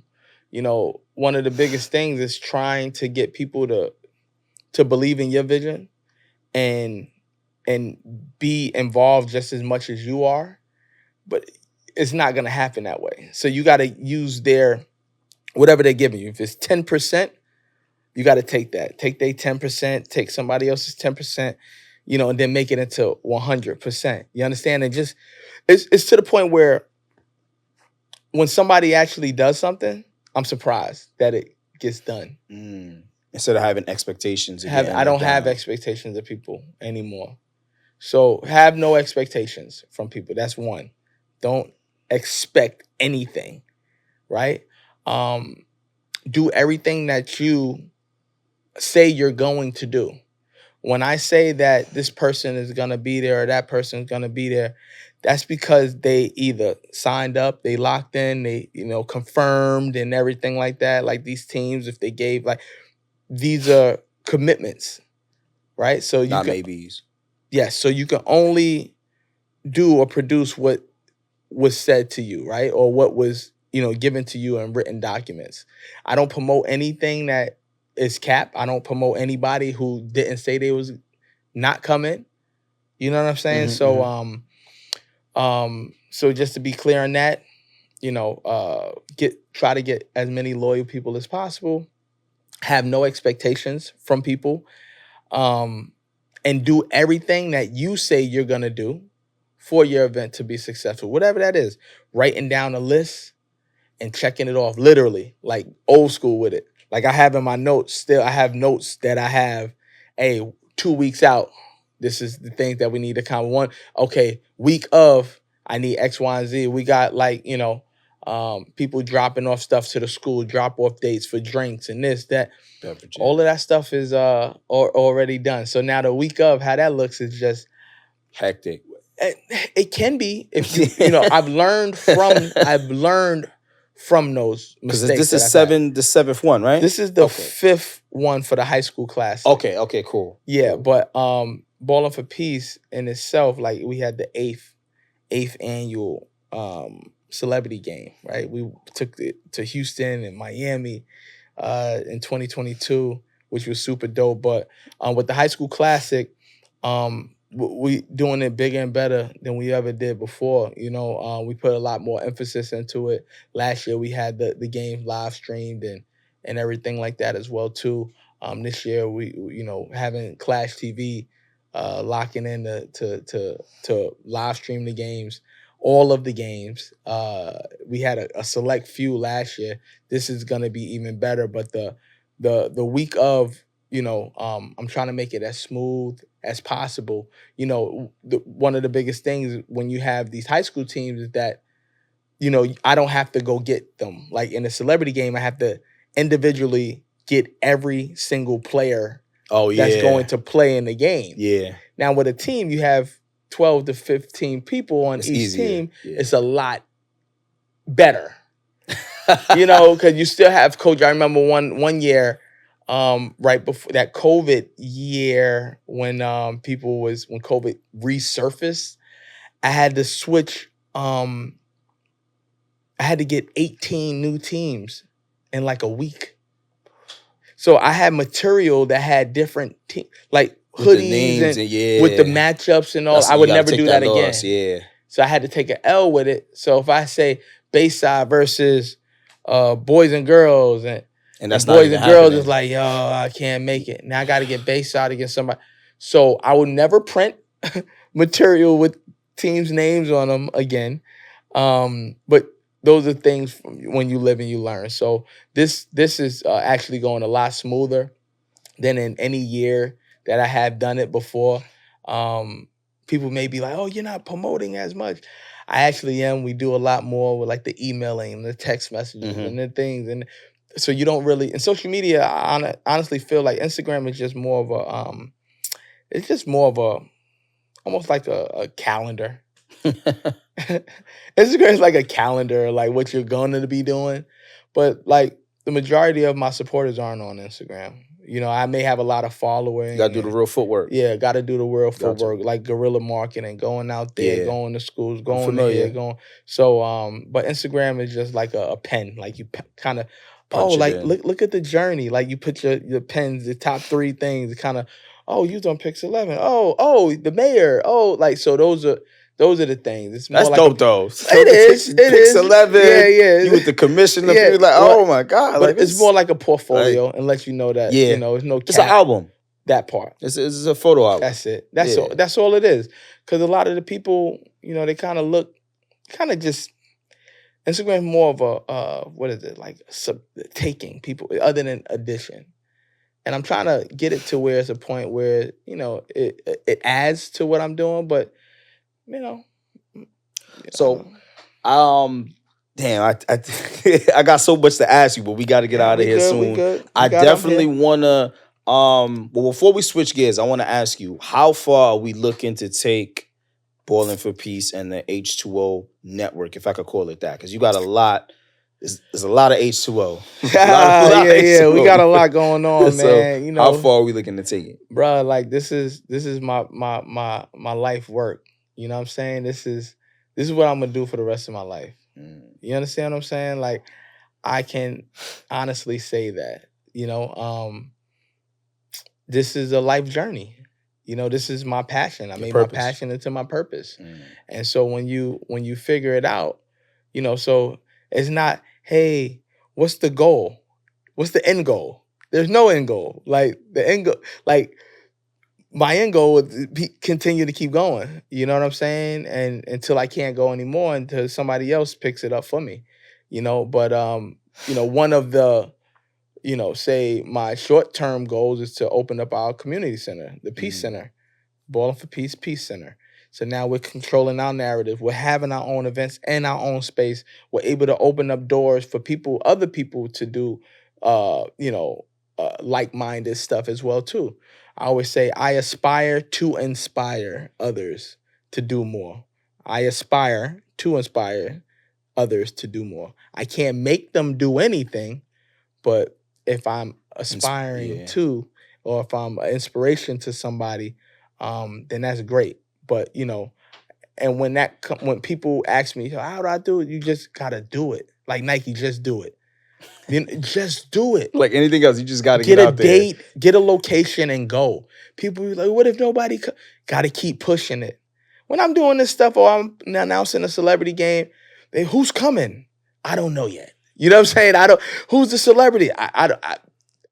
One of the biggest things is trying to get people to believe in your vision and be involved just as much as you are, but it's not going to happen that way. So you got to use whatever they're giving you. If it's 10%, you got to take that. Take their 10%, take somebody else's 10%, and then make it into 100%. You understand? And just, it's to the point where when somebody actually does something, I'm surprised that it gets done. Instead of having expectations. I don't have expectations of people anymore. So have no expectations from people. That's one. Don't expect anything, right? Do everything that you say you're going to do. when I say that this person is gonna be there or that person is gonna be there, that's because they either signed up, they locked in, they confirmed and everything like that. Like these teams, if they gave these are commitments, right? So you Not can, maybes. yes, so you can only do or produce what was said to you, right? Or what was, given to you in written documents. I don't promote anything that is cap. I don't promote anybody who didn't say they was not coming. You know what I'm saying? So just to be clear on that, try to get as many loyal people as possible. Have no expectations from people. And do everything that you say you're gonna do for your event to be successful, whatever that is. Writing down a list and checking it off, literally, like old school with it. Like I have in my notes still, I have notes that I have, hey, 2 weeks out, this is the things that we need to count. One, okay, week of, I need X, Y, and Z. We got people dropping off stuff to the school, drop off dates for drinks and this, that. Beverages. All of that stuff is already done. So now the week of, how that looks is just hectic. It can be if I've learned from those mistakes. Because this is the seventh one, right? This is the fifth one for the high school class. Okay, cool. Yeah, cool. But Ballin for Peace in itself, like we had the eighth annual celebrity game, right? We took it to Houston and Miami in 2022, which was super dope. But with the high school classic, we doing it bigger and better than we ever did before. We put a lot more emphasis into it. Last year we had the game live streamed and everything like that as well too. This year we having Clash TV locking in to live stream the games, all of the games. We had a select few last year. This is gonna be even better. But the week of, I'm trying to make it as smooth as possible. One of the biggest things when you have these high school teams is that, I don't have to go get them. Like in a celebrity game, I have to individually get every single player that's going to play in the game. Yeah. Now with a team, you have 12 to 15 people on each team. Yeah. It's a lot better. Because you still have coach. I remember one year, right before that COVID year when COVID resurfaced, I had to switch. I had to get 18 new teams in like a week. So I had material that had different like hoodies and with the matchups and all. I would never do that again. Yeah. So I had to take an L with it. So if I say Bayside versus boys and girls and that's boys and girls is like, yo, I can't make it. Now I got to get Bayside against somebody. So I would never print material with teams' names on them again. But those are things when you live and you learn. So this is actually going a lot smoother than in any year that I have done it before. People may be like, oh, you're not promoting as much. I actually am. We do a lot more with like the emailing and the text messages and the things. And so you don't really, in social media, I honestly feel like Instagram is just more of almost like a calendar. Instagram is like a calendar, like what you're going to be doing. But like the majority of my supporters aren't on Instagram. I may have a lot of following. You got to do the real footwork. Yeah, got to do the real footwork, like guerrilla marketing, going out there, going to schools, going here, going. So, but Instagram is just like a pen. Like you kind of, look at the journey. Like you put your pens, the top 3 things, kind of, you on Pix 11. Oh, the mayor. So those are the things. It's more That's like dope, though. So it is. Pix 11. Yeah. You with the commissioner. Yeah. You're like, oh my God. But it's more like a portfolio and lets you know that, it's no cap. It's an album. That part. It's a photo album. That's it. That's all it is. Because a lot of the people, they kind of just, Instagram is more of a, what is it? Like taking people other than addition. And I'm trying to get it to where it's a point where, it adds to what I'm doing, but So, damn, I got so much to ask you, but we got to get out of here soon. I definitely want to Well, before we switch gears, I want to ask you, how far are we looking to take Ballin for Peace and the H2O network, if I could call it that? Because you got a lot. There's a lot of H2O. A lot of Yeah. We H2O. got a lot going on, So, man. You know, how far are we looking to take it? bro, like this is my life work. You know what I'm saying? This is what I'm gonna do for the rest of my life. You understand what I'm saying? Like, I can honestly say that. You know, this is a life journey. You know, this is my passion. I made my passion into my purpose. And so when you figure it out, you know, so it's not, hey, what's the goal? What's the end goal? There's no end goal. Like the end goal, like my end goal would continue to keep going. You know what I'm saying? And until I can't go anymore, until somebody else picks it up for me. You know, but you know, one of the, you know, say my short-term goals is to open up our community center, the Peace Center, Ballin for Peace, Peace Center. So now we're controlling our narrative. We're having our own events and our own space. We're able to open up doors for people, other people to do, you know, like-minded stuff as well too. I always say I aspire to inspire others to do more. I aspire to inspire others to do more. I can't make them do anything, but if I'm aspiring to, or if I'm an inspiration to somebody, then that's great. But you know, and when people ask me, how do I do it? You just gotta do it. Like Nike, just do it. Just do it. Like anything else, you just gotta get out a date, get a location, and go. People be like, what if nobody? Gotta keep pushing it. When I'm doing this stuff, or I'm announcing a celebrity game, who's coming? I don't know yet. You know what I'm saying? Who's the celebrity? I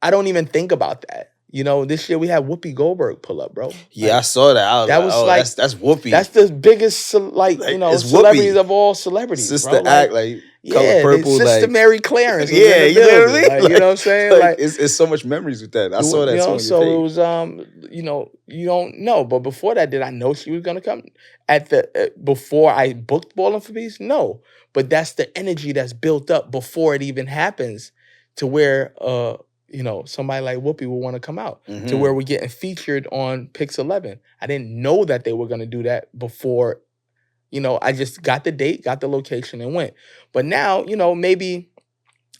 don't even think about that. You know, this year we had Whoopi Goldberg pull up, bro. Yeah, I saw that. That was like that's Whoopi. That's the biggest, you know, celebrities of all celebrities. Sister bro. Act like Color Purple, Sister like Mary Clarence. Yeah, you know what I mean. Like, you know what I'm saying? Like it's so much memories with that. I saw that. You know, too so it was you know, you don't know. But before that, did I know she was gonna come at the before I booked Ballin for Peace? No, but that's the energy that's built up before it even happens, to where you know, somebody like Whoopi will want to come out, to where we're getting featured on Pix 11. I didn't know that they were gonna do that before. You know, I just got the date, got the location, and went. But now, you know, maybe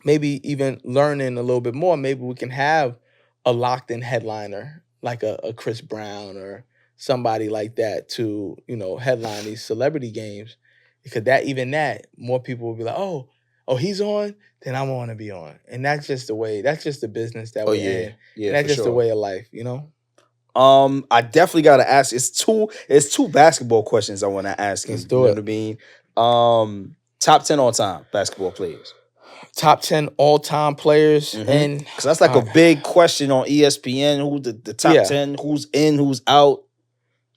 even learning a little bit more, maybe we can have a locked-in headliner like a Chris Brown or somebody like that to, you know, headline these celebrity games. Because more people will be like, oh, he's on, then I want to be on. And that's just the way, that's just the business that we're in. Yeah, and that's just the way of life, you know? I definitely gotta ask. It's two basketball questions I want to ask. Let's do it. What I mean? Top 10 all-time basketball players. Top 10 all-time players, and because that's like a big question on ESPN. Who the top 10? Who's in? Who's out?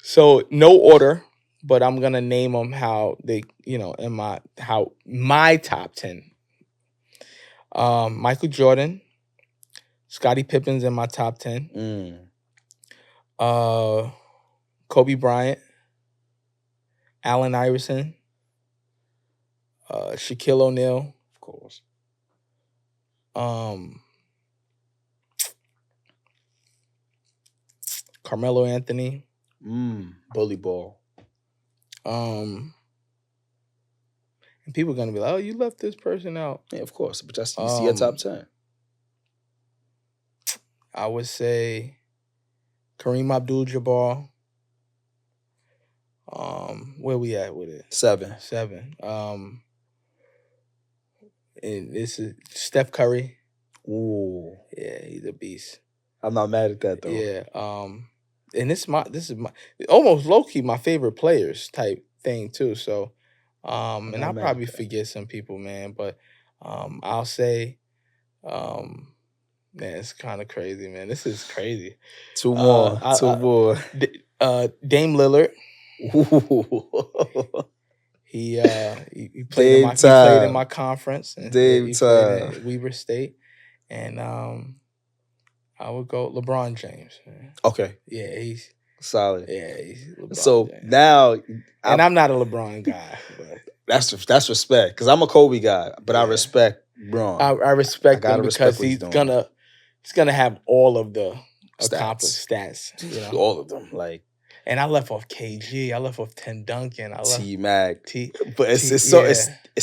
So no order, but I'm gonna name them how they, you know, in my top 10. Michael Jordan, Scottie Pippen's in my top 10. Kobe Bryant, Allen Iverson, Shaquille O'Neal, of course. Carmelo Anthony. Bully ball. And people are gonna be like, "Oh, you left this person out." Yeah, of course. But that's you see your top 10. I would say Kareem Abdul-Jabbar. Where we at with it? 7. And this is Steph Curry. Ooh. Yeah, he's a beast. I'm not mad at that though. Yeah. And this is my almost low-key my favorite players type thing too. So and I'll probably forget some people, man, but I'll say man, it's kind of crazy, man. This is crazy. Two more. Dame Lillard. Ooh. He played in my conference. And he played at Weber State. And I would go LeBron James. Man. Okay. Yeah, he's solid. Yeah, he's LeBron so James. Now, and I'm not a LeBron guy. But that's respect, because I'm a Kobe guy, but I respect Bron. I respect him because he's gonna have all of the accomplished stats. You know, all of them. Like and I left off KG. I left off 10 Duncan. I left T-Mac. T. But it's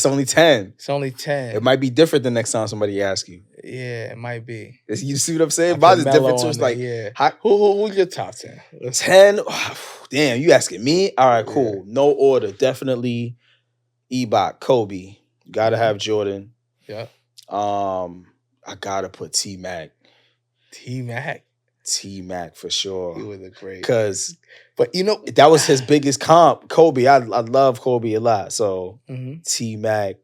only 10. It's only 10. It might be different the next time somebody asks you. Yeah, it might be. You see what I'm saying? I Mine put is different Melo too. It's on like, there, yeah. Who's your top 10? 10? Damn, you asking me? All right, cool. No order. Definitely Ibaka, Kobe. Gotta have Jordan. Yeah. I gotta put T-Mac. T-Mac for sure. He was a great. But you know, that was his biggest comp. Kobe. I love Kobe a lot. So T-Mac.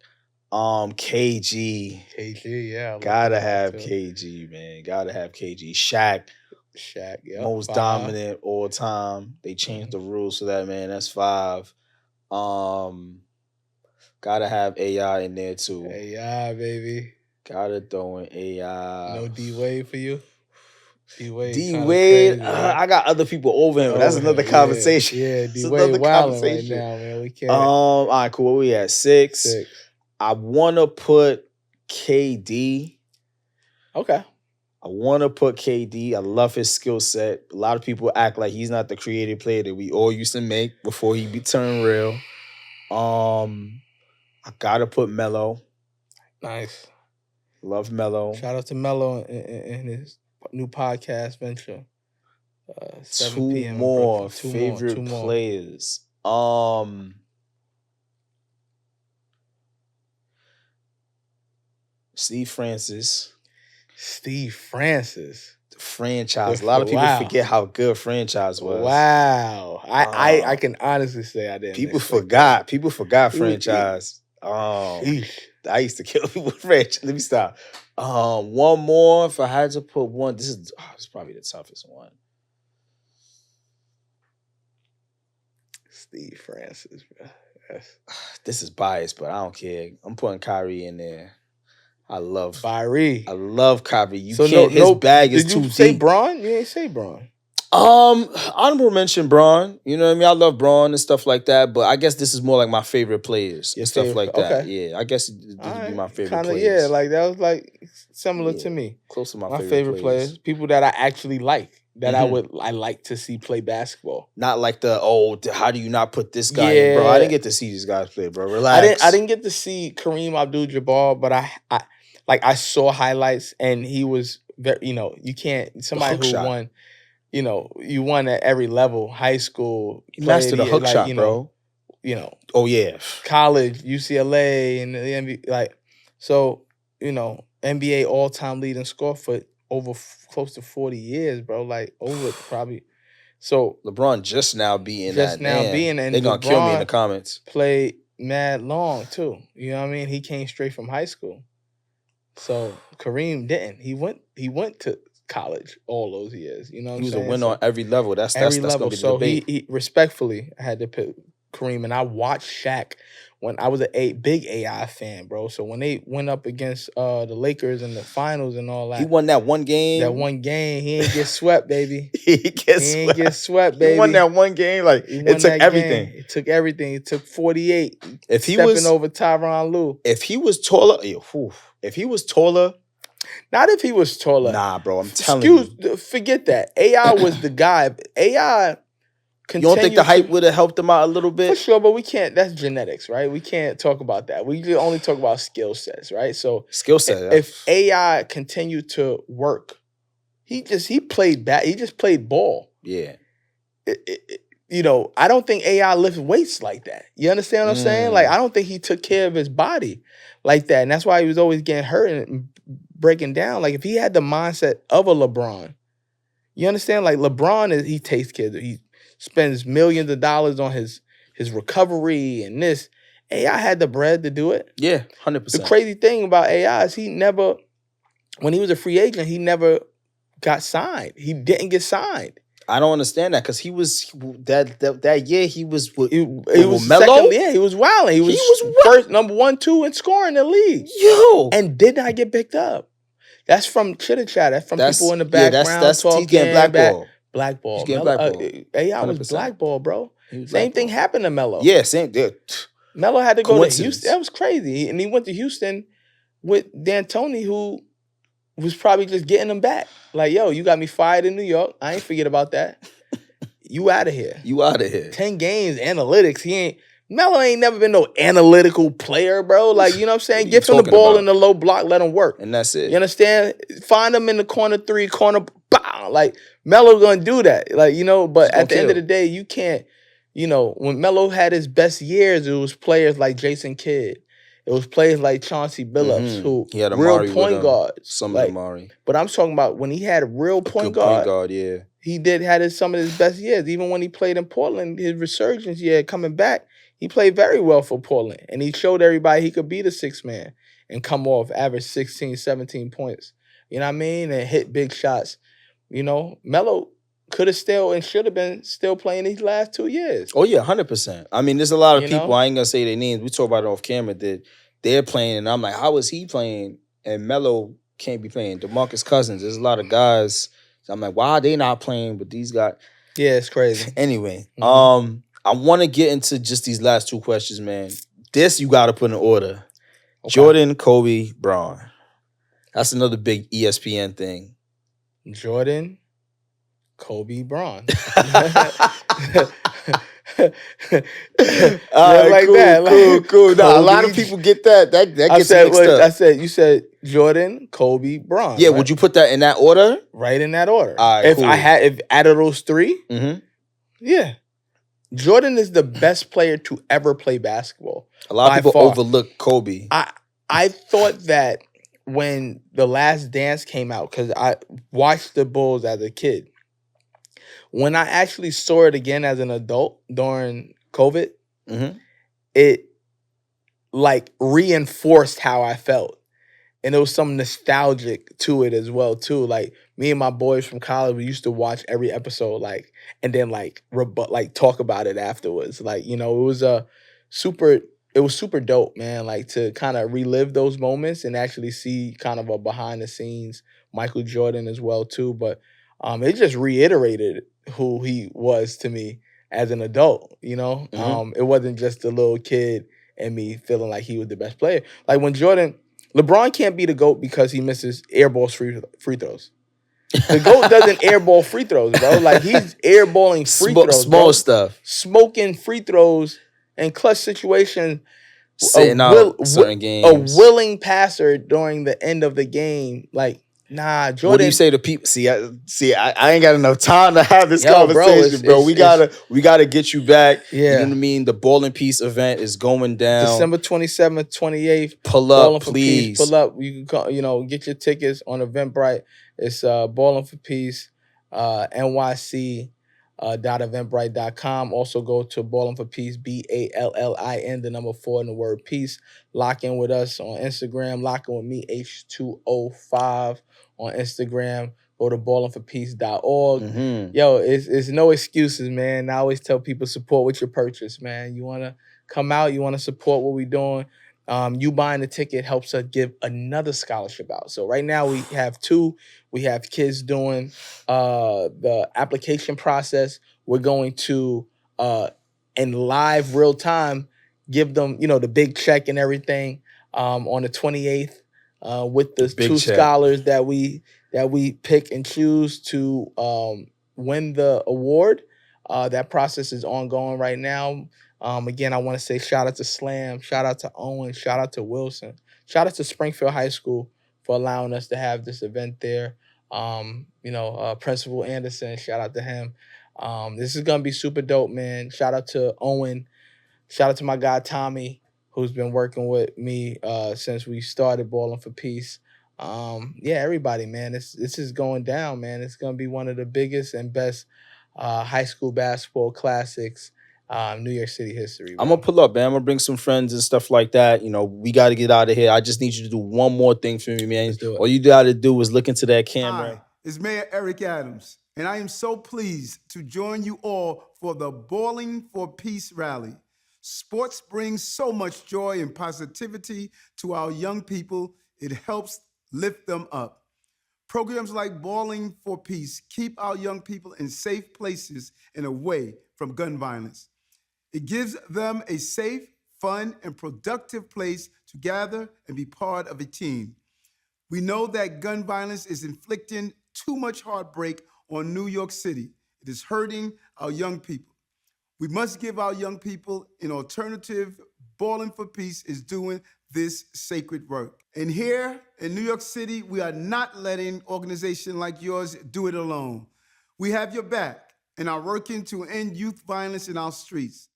KG. Yeah. Gotta have KG, man. Gotta have KG. Shaq, yeah. most dominant all time. They changed the rules for that, man. That's 5. Gotta have AI in there too. AI, baby. Gotta throw in AI. No D-Wade for you? D-Wade, I got other people over him. That's another conversation. Yeah, D-Wade wilding right now, man. We can't. All right, cool. Where we at? 6. I want to put KD. Okay. I want to put KD. I love his skill set. A lot of people act like he's not the creative player that we all used to make before he turned real. I got to put Melo. Nice. Love Melo. Shout out to Melo and his new podcast venture. 7 p.m. Two more favorite players. Steve Francis. The franchise. A lot of people forget how good franchise was. Wow. I can honestly say I didn't. People forgot. People forgot franchise. I used to kill people with franchise. Let me stop. One more. If I had to put one, this is probably the toughest one. Steve Francis, bro. This is biased, but I don't care. I'm putting Kyrie in there. I love Kyrie. I love Kyrie. His bag is too deep. Did you say Braun? You ain't say Braun. Honorable mention Braun. You know what I mean? I love Braun and stuff like that, but I guess this is more like my favorite players and stuff like that. Yeah, I guess this would be my favorite players. Yeah, like that was like similar to me. Close to my favorite players. People that I actually like. That I like to see play basketball. Not like how do you not put this guy in, bro? I didn't get to see these guys play, bro. Relax. I didn't get to see Kareem Abdul-Jabbar, but I saw highlights and he was very, you can't, somebody who won, you won at every level, high school. He mastered the hook shot, bro. Oh yeah. College, UCLA, and the NBA, NBA all-time leading scorer for over close to 40 years, bro. Like over probably. So LeBron just now being that. And they're gonna kill me in the comments. Played mad long too. You know what I mean? He came straight from high school. So Kareem didn't. He went to college all those years. You know what I'm saying? He was a winner on every level. That's gonna be the debate. He respectfully, I had to pick Kareem, and I watched Shaq when I was a big AI fan, bro. So when they went up against the Lakers in the finals and all that, he won that one game. He ain't get swept, baby. He ain't get swept, baby. He won that one game. Like it took everything. It took everything. It took 48. If he stepping over Tyronn Lue. If he was taller, not if he was taller. Nah, bro. I'm telling you. Forget that. AI was the guy. AI. You don't think the hype would have helped him out a little bit? For sure, but we can't. That's genetics, right? We can't talk about that. We can only talk about skill sets, right? So skill set. If AI continued to work, he played bad. He just played ball. Yeah. I don't think AI lifts weights like that. You understand what I'm saying? Like I don't think he took care of his body like that, and that's why he was always getting hurt and breaking down. Like if he had the mindset of a LeBron, you understand? Like LeBron he takes care of it. He spends millions of dollars on his recovery and this. AI had the bread to do it. Yeah, 100%. The crazy thing about AI is when he was a free agent, he never got signed. He didn't get signed. I don't understand that because he was that year he was with Melo. Yeah, he was wilding. He was first number 1, 2 in scoring in the league. And did not get picked up. That's from chitter chat. That's from people in the background talking. He's getting blackballed. Blackball. He's getting blackballed. AI was blackballed, bro. Same thing happened to Melo. Yeah, same thing. Melo had to go to Houston. That was crazy. And he went to Houston with D'Antoni, who was probably just getting him back. Like, yo, you got me fired in New York. I ain't forget about that. You out of here. You out of here. 10 games, analytics. Melo ain't never been no analytical player, bro. Like, you know what I'm saying? Give him the ball in the low block, let him work. And that's it. You understand? Find him in the corner 3, corner, bow. Like, Melo gonna do that. Like, but at the end of the day, you can't, when Melo had his best years, it was players like Jason Kidd. It was players like Chauncey Billups, who he had real Amari point guards. Some of Amari. But I'm talking about when he had a real point guard, yeah. He had some of his best years. Even when he played in Portland, his resurgence year coming back, he played very well for Portland. And he showed everybody he could be the sixth man and come off, average 16, 17 points. You know what I mean? And hit big shots. Melo could have still and should have been still playing these last 2 years. Oh, yeah, 100%. I mean, there's a lot of people, I ain't going to say their names. We talk about it off camera, that they're playing. And I'm like, how is he playing? And Melo can't be playing. DeMarcus Cousins, there's a lot of guys. So I'm like, why are they not playing? But these guys. Yeah, it's crazy. Anyway, I want to get into just these last 2 questions, man. This you got to put in order. Okay. Jordan, Kobe, Bron. That's another big ESPN thing. Jordan, Kobe, Bron. Cool. Nah, a lot of people get that. That gets mixed up. You said Jordan, Kobe, Bron. Yeah, right? Would you put that in that order? Right in that order. All right, if out of those 3, yeah. Jordan is the best player to ever play basketball. A lot of people overlook Kobe. I thought that when The Last Dance came out, because I watched the Bulls as a kid. When I actually saw it again as an adult during COVID, it reinforced how I felt. And there was some nostalgic to it as well, too. Like, me and my boys from college, we used to watch every episode, and then talk about it afterwards. It was super dope, man. To kind of relive those moments and actually see kind of a behind the scenes Michael Jordan as well, too. But it just reiterated who he was to me as an adult, It wasn't just a little kid and me feeling like he was the best player. Like when LeBron can't be the GOAT because he misses airball free throws. The GOAT doesn't airball free throws, bro. Like, he's airballing free throws. Small stuff. Smoking free throws in clutch situations. Sitting out certain games. A willing passer during the end of the game. Like, nah, Jordan. What do you say to people? I ain't got enough time to have this conversation, bro. We gotta get you back. Yeah. You know what I mean? The Ballin' Peace event is going down. December 27th, 28th. Pull up, please. Pull up. You can get your tickets on Eventbrite. It's Ballin' for Peace, NYC. .eventbrite.com. Also go to Ballin' for Peace, BALLIN, the number 4 and the word peace. Lock in with us on Instagram. Lock in with me, H205 on Instagram. Go to ballinforpeace.org. Yo, it's no excuses, man. I always tell people, support with your purchase, man. You want to come out, you want to support what we're doing. You buying the ticket helps us give another scholarship out. So right now we have 2. We have kids doing the application process. We're going to, in live real time, give them, the big check and everything on the 28th with the 2 scholars that we pick and choose to win the award. That process is ongoing right now. Again, I want to say shout out to Slam, shout out to Owen, shout out to Wilson, shout out to Springfield High School for allowing us to have this event there. Principal Anderson, shout out to him. This is going to be super dope, man. Shout out to Owen. Shout out to my guy, Tommy, who's been working with me since we started Ballin' for Peace. Everybody, man. This is going down, man. It's going to be one of the biggest and best high school basketball classics New York City history. Bro. I'm going to pull up, man. I'm going to bring some friends and stuff like that. We got to get out of here. I just need you to do one more thing for me, man. All you got to do is look into that camera. Hi, it's Mayor Eric Adams, and I am so pleased to join you all for the Ballin' for Peace rally. Sports brings so much joy and positivity to our young people. It helps lift them up. Programs like Ballin' for Peace keep our young people in safe places and away from gun violence. It gives them a safe, fun, and productive place to gather and be part of a team. We know that gun violence is inflicting too much heartbreak on New York City. It is hurting our young people. We must give our young people an alternative. Ballin for Peace is doing this sacred work. And here in New York City, we are not letting organizations like yours do it alone. We have your back and are working to end youth violence in our streets.